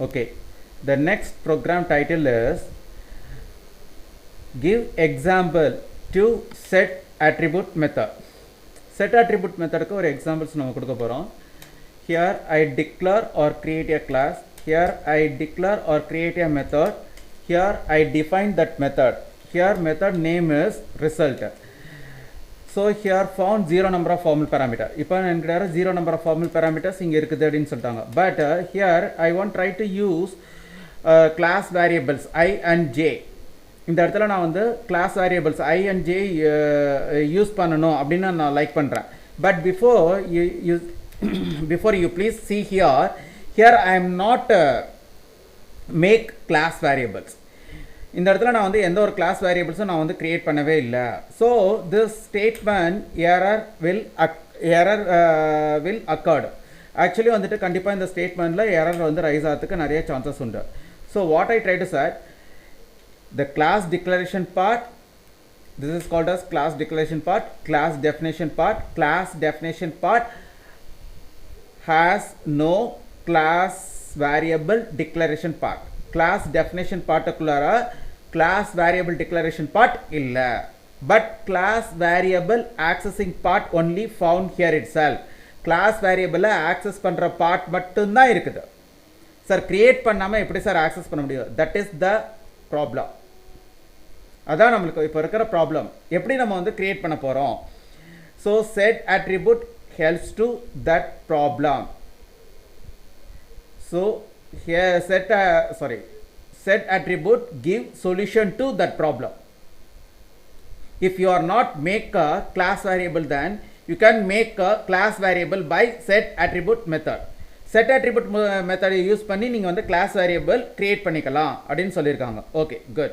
Okay, the next program title is give example to set attribute method. Set attribute method ku or examples நம்ம கொடுக்க போறோம். Here I declare or create a class. Here I declare or create a method. Here I define that method. Here method name is result. So here found 0 number of formal parameter. இப்போ என்கிட்ட 0 number of formal parameters இங்க இருக்குது அப்படினு சொல்லிட்டாங்க. But here I want try to use class variables I and j. இந்த இடத்துல நான் வந்து class variables I and j use பண்ணனும் அப்படினா நான் லைக் பண்றேன். But before you please see here I am not make class variables. இந்த இடத்துல நான் வந்து எந்த ஒரு கிளாஸ் வேரியபிள்ஸும் நான் வந்து கிரியேட் பண்ணவே இல்லை. So this statement error will accord. Actually வந்துட்டு கண்டிப்பாக இந்த ஸ்டேட்மெண்ட்டில் எரர் வந்து ரைஸ் ஆகிறதுக்கு நிறைய சான்சஸ் உண்டு. So what I try to set the class declaration part, this is called as class declaration part, class definition part. Class definition part has no class variable declaration part. Class definition part குள்ளார class variable declaration part இல்ல. But class variable accessing part only found here itself. Class variable access பண்ற part மட்டும் தான் இருக்குது. Sir create பண்ணாம எப்படி sir access பண்ண முடியும்? That is the problem. அதான் நமக்கு இப்போ இருக்கிற ப்ராப்ளம். எப்படி நம்ம வந்து கிரியேட் பண்ண போறோம்? So set attribute helps to that problem. So here set attribute give solution to that problem. If you are not make a class variable, then you can make a class variable by set attribute method. Set attribute method use பண்ணி நீங்க வந்து class variable create பண்ணிக்கலாம் அப்படினு சொல்லிருக்காங்க. Okay, good.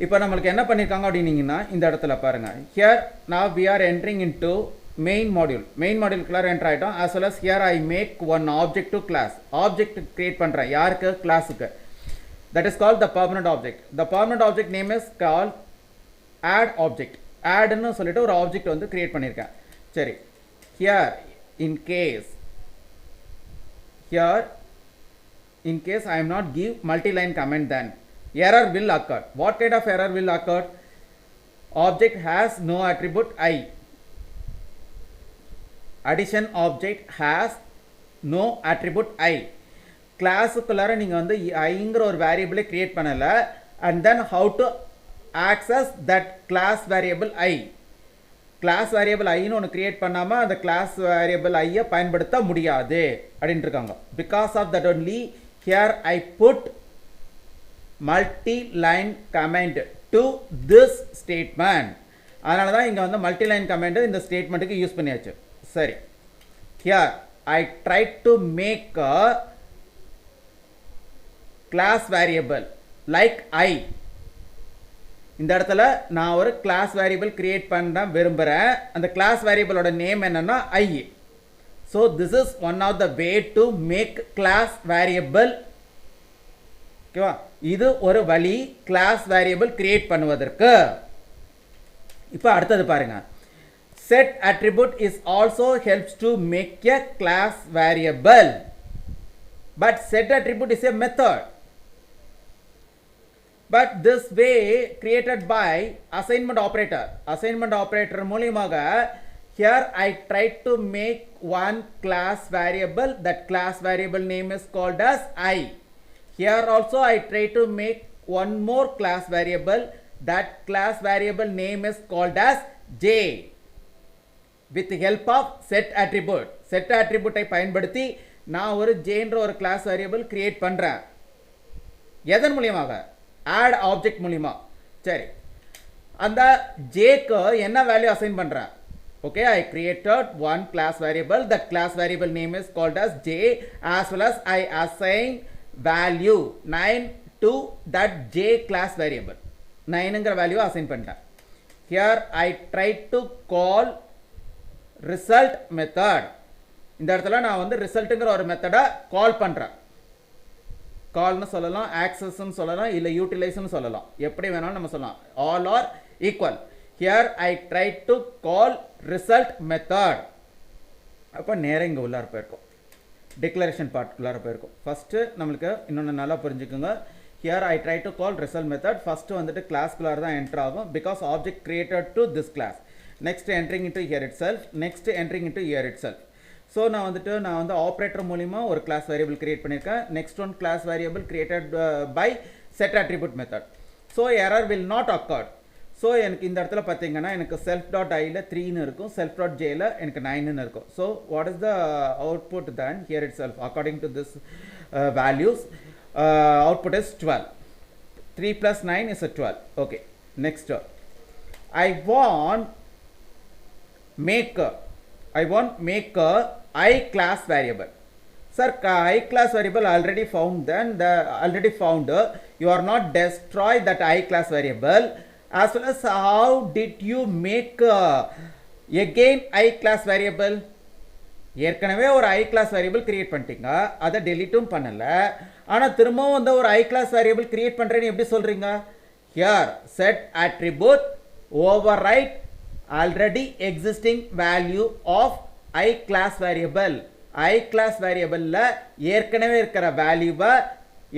இப்போ நமக்கு என்ன பண்ணிருக்காங்க அப்படினீங்கன்னா இந்த இடத்துல பாருங்க. Here now we are entering into main module குள்ள என்டர் ஆயிட்டோம். as well as here I make one object to class. object create பண்றேன் யாருக்கு? கிளாஸ்க்கு. that is called the permanent object. the permanent object name is called add object. add ன்னு சொல்லிட்டு ஒரு object வந்து create பண்ணிருக்கேன். சரி, here in case I am not give multi-line comment, then error will occur. What kind of error will occur? Object has no attribute I. Addition object has no attribute I. கிளாஸுக்குள்ளார நீங்கள் வந்து ஐங்கிற ஒரு வேரியபிளை create பண்ணலை. And then how to access that class variable I. Class variable ஐன்னு ஒன்று create பண்ணாமல் அந்த கிளாஸ் வேரியபிள் ஐயை பயன்படுத்த முடியாது அப்படின்ட்டு இருக்காங்க. Because of that only here I put multi-line comment to this statement. அதனால தான் இங்கே வந்து multi-line comment இந்த ஸ்டேட்மெண்ட்டுக்கு யூஸ் பண்ணியாச்சு. சரி, here I tried to make a class variable like I. இந்த இடத்துல நான் ஒரு class variable create பண்ண விரும்புகிறேன். அந்த class variableோட நேம் என்னன்னா I. So this is one of the way to make class variable. ஓகேவா? இது ஒரு வழி கிளாஸ் வேரியபிள் கிரியேட் பண்ணுவதற்கு. இப்போ அடுத்தது பாருங்க. set attribute is also helps to make a class variable, but set attribute is a method. But this way created by assignment operator மூலமாக here I tried to make one class variable. that class variable name is called as I. Here also I try to make one more class variable. that class variable name is called as J. with the help of set attribute. set attribute ஐ பயன்படுத்தி நான் ஒரு J என்ற ஒரு class variable create பண்றேன். எதன் மூலமாக? add object மூலமா. சரி, அந்த J க்கு என்ன வேல்யூ அசைன் பண்றேன்? okay, I created one class variable. that class variable name is called as J, as well as I assign value 9 to that J class variable. 9ங்கிற வேல்யூ அசைன் பண்ணிட்டேன். here I try to call result method. இந்த இடத்துல நான் வந்து ரிசல்ட்ங்கிற ஒரு மெத்தடை கால் பண்றேன். கால்னு சொல்லலாம், ஆக்சஸ்னு சொல்லலாம், இல்ல யூட்டிலைஸ்னு சொல்லலாம். எப்படி வேணாலும் நம்ம சொல்லலாம். all are equal. here I try to call result method. அப்ப நேரா இங்க உள்ளார போயிருக்கோம். டிக்ளரேஷன் பார்ட்குள்ளார போயிருக்கும். ஃபஸ்ட்டு நம்மளுக்கு இன்னொன்று நல்லா புரிஞ்சுக்கோங்க. Here I try to call result method. First வந்துட்டு கிளாஸ்குள்ளார தான் என்ட்ரு ஆகும், because object created to this class. Next entering into here itself, next entering into here itself. So நான் வந்து ஆப்ரேட்டர் மூலிமா ஒரு கிளாஸ் வேரியபிள் கிரியேட் பண்ணியிருக்கேன். Next one class variable created by set attribute method. So error will not occur. So எனக்கு இந்த இடத்துல பார்த்தீங்கன்னா எனக்கு செல்ஃப் டாட் ஐயில் 3ன்னு இருக்கும், செல்ஃப் டாட் ஜேயில் எனக்கு 9ன்னு இருக்கும். So what is the output then here it self according to this values? Output is 12. 3 plus 9 is a 12. Okay, next I want make a I class variable. Sir, I class variable already found. Then already found. You are not destroy that I class variable. As well as how did you make again I class variable? ஏற்கனவே ஒரு ஐ class variable create பண்ணிட்டீங்க, அதை டெலிட்டும் பண்ணலை. ஆனால் திரும்பவும் வந்து ஒரு ஐ class variable create பண்ணுறேன்னு எப்படி சொல்கிறீங்க? Here set attribute overwrite already existing value of I class variable. I class வேரியபிளில் ஏற்கனவே இருக்கிற வேல்யூவை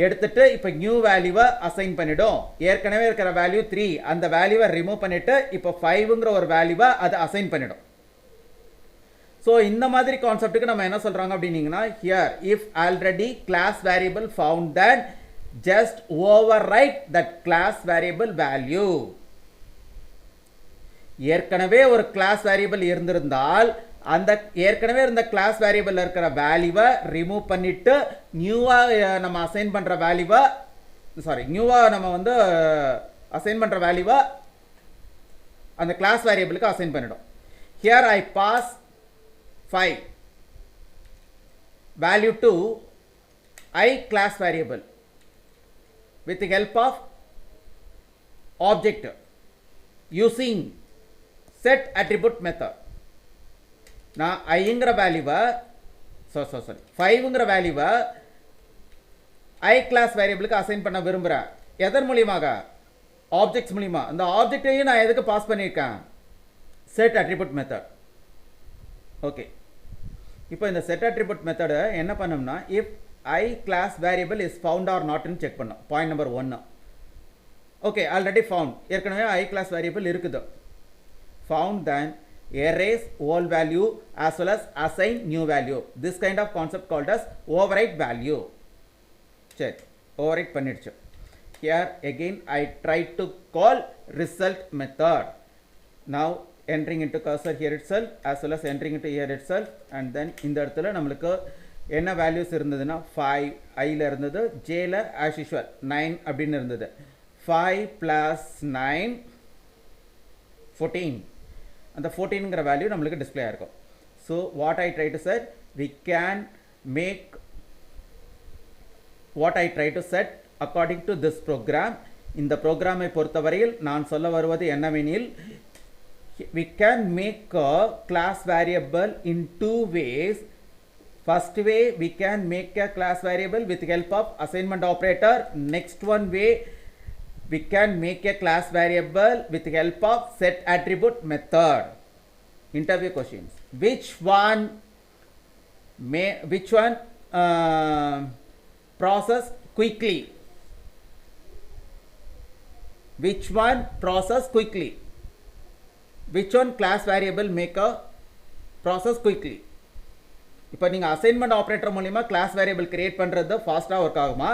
எடுத்துட்டு இப்போ நியூ வேல்யூவை அசைன் பண்ணிடும். ஏற்கனவே இருக்கிற வேல்யூ 3, அந்த வேல்யூவை ரிமூவ் பண்ணிவிட்டு இப்போ 5ங்கிற ஒரு வேல்யூவை அதை அசைன் பண்ணிடும். ஸோ இந்த மாதிரி கான்செப்ட்டுக்கு நம்ம என்ன சொல்கிறாங்க அப்படின்னீங்கன்னா, here if already class variable found that just override that class variable value. ஏற்கனவே ஒரு கிளாஸ் வேரியபிள் இருந்திருந்தால் அந்த ஏற்கனவே இருந்த கிளாஸ் வேரியபிள் இருக்கிற வேல்யூவை ரிமூவ் பண்ணிட்டு நியூவாக நம்ம அசைன் பண்ணுற வேல்யூவை நியூவாக நம்ம வந்து அசைன் பண்ணுற வேல்யூவை அந்த கிளாஸ் வேரியபிளுக்கு அசைன் பண்ணிடும். Here I pass 5 value to I class variable with the help of object using set attribute method. நான் ஐங்கிற வேல்யூவை 5ங்கிற வேல்யூவை ஐ கிளாஸ் வேரியபிளுக்கு அசைன் பண்ண விரும்புகிறேன். எதன் மூலியமாக? ஆப்ஜெக்ட்ஸ் மூலியமாக. அந்த ஆப்ஜெக்டையும் நான் எதுக்கு பாஸ் பண்ணியிருக்கேன்? Set attribute method. ஓகே, இப்போ இந்த செட் அட்ரிபியூட் மெத்தடை என்ன பண்ணோம்னா, if I class variable is found or நாட்னு செக் பண்ணோம். Point number 1. Okay, already found, ஏற்கனவே ஐ கிளாஸ் வேரியபிள் இருக்குது. Found then erase old value as well as assign new value. This kind of concept called as override value. சரி, override பண்ணிடுச்சு. Here again I try to call result method. Now entering into cursor here itself as well as entering into here itself, and then இந்த இடத்துல நம்மளுக்கு என்ன values இருந்ததுன்னா 5 ஐல இருந்தது, ஜேல as usual 9 அப்படின்னு இருந்தது. 5 plus 9 14. அந்த 14ங்கிற வேல்யூ நம்மளுக்கு டிஸ்பிளே ஆயிருக்கும். So what I try to set, we can make what I try to set according to this program. இந்த ப்ரோக்ராமை பொறுத்தவரையில் நான் சொல்ல வருவது என்னவெனில், we can make a class variable in 2 ways. First way, we can make a class variable with help of assignment operator. Next one way, we can make a class variable with help of set attribute method. Interview questions. Which one process quickly? Which one process quickly? Which one class variable make a process quickly? இப்போ நீங்கள் assignment operator மூலிமா class variable create பண்ணுறது ஃபாஸ்ட்டாக work ஆகுமா,